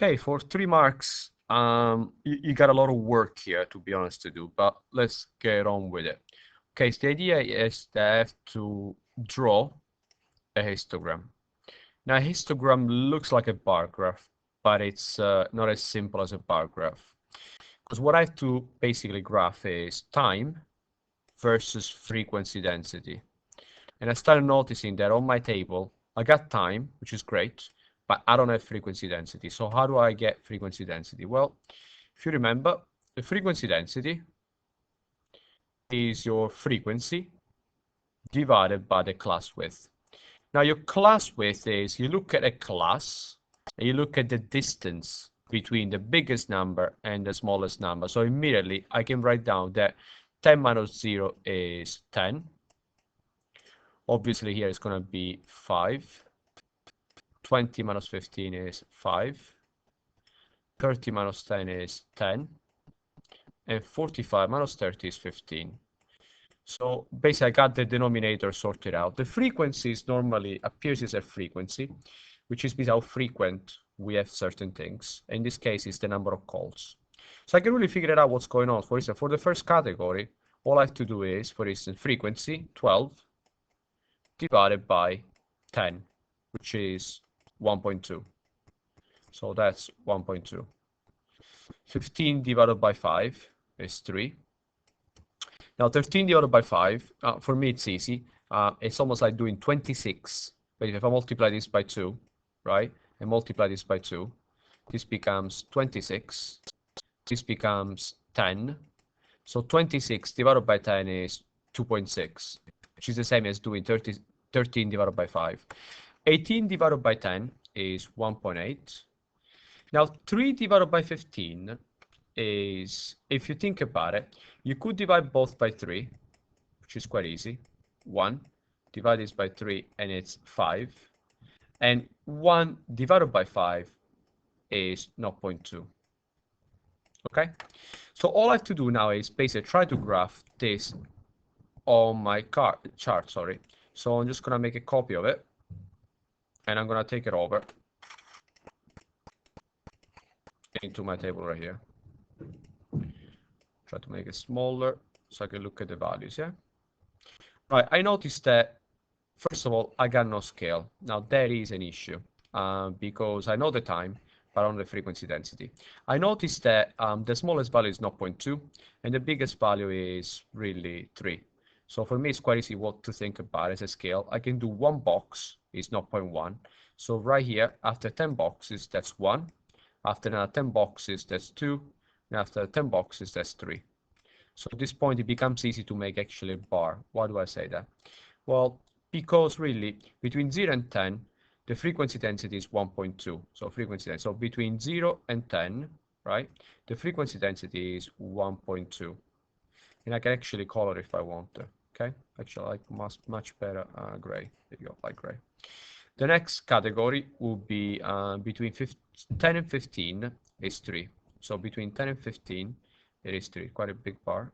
Okay, for 3 marks, you got a lot of work here, to be honest, to do, but let's get on with it. Okay, so the idea is that I have to draw a histogram. Now, a histogram looks like a bar graph, but it's not as simple as a bar graph. Because what I have to basically graph is time versus frequency density. And I started noticing that on my table, I got time, which is great, but I don't have frequency density. So how do I get frequency density? Well, if you remember, the frequency density is your frequency divided by the class width. Now, your class width is you look at a class and you look at the distance between the biggest number and the smallest number. So immediately I can write down that 10 minus 0 is 10. Obviously, here it's going to be 5. 20 minus 15 is 5. 30 minus 10 is 10. And 45 minus 30 is 15. So basically, I got the denominator sorted out. The frequencies normally appears as a frequency, which is how frequent we have certain things. In this case, it's the number of calls. So I can really figure out what's going on. For instance, for the first category, all I have to do is, for instance, frequency 12 divided by 10, which is 1.2. So that's 1.2. 15 divided by 5 is 3. Now 13 divided by 5, for me it's easy. It's almost like doing 26. But if I multiply this by 2, right, and multiply this by 2, this becomes 26. This becomes 10. So 26 divided by 10 is 2.6, which is the same as doing 13 divided by 5. 18 divided by 10 is 1.8. Now 3 divided by 15 is, if you think about it, you could divide both by 3, which is quite easy. 1, divide this by 3, and it's 5. And 1 divided by 5 is 0.2. Okay? So all I have to do now is basically try to graph this on my chart, sorry. So I'm just going to make a copy of it, and I'm going to take it over into my table right here. Try to make it smaller so I can look at the values, yeah? Right, I noticed that, first of all, I got no scale. Now, that is an issue because I know the time, but I don't know the frequency density. I noticed that the smallest value is 0.2, and the biggest value is really 3. So for me, it's quite easy what to think about as a scale. I can do one box is 0.1. So right here, after 10 boxes, that's 1. After another 10 boxes, that's 2. And after 10 boxes, that's 3. So at this point, it becomes easy to make actually a bar. Why do I say that? Well, because really, between 0 and 10, the frequency density is 1.2. So frequency density. So between 0 and 10, right, the frequency density is 1.2. And I can actually color if I want to. Okay, actually, I like much better gray. There you go, light gray. The next category will be between 10 and 15 is 3. So between 10 and 15, it is 3. Quite a big bar.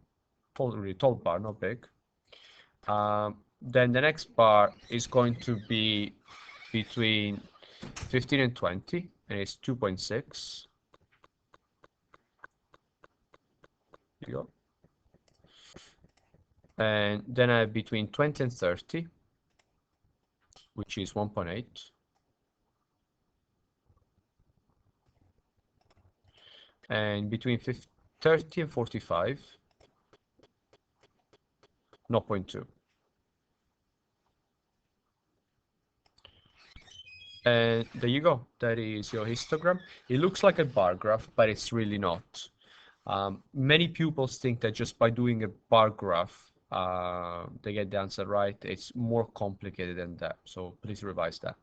Really tall bar, not big. Then the next bar is going to be between 15 and 20, and it's 2.6. There you go. And then I have between 20 and 30, which is 1.8. And between 30 and 45, 0.2. And there you go. That is your histogram. It looks like a bar graph, but it's really not. Many pupils think that just by doing a bar graph, they get the answer right. It's more complicated than that. So please revise that.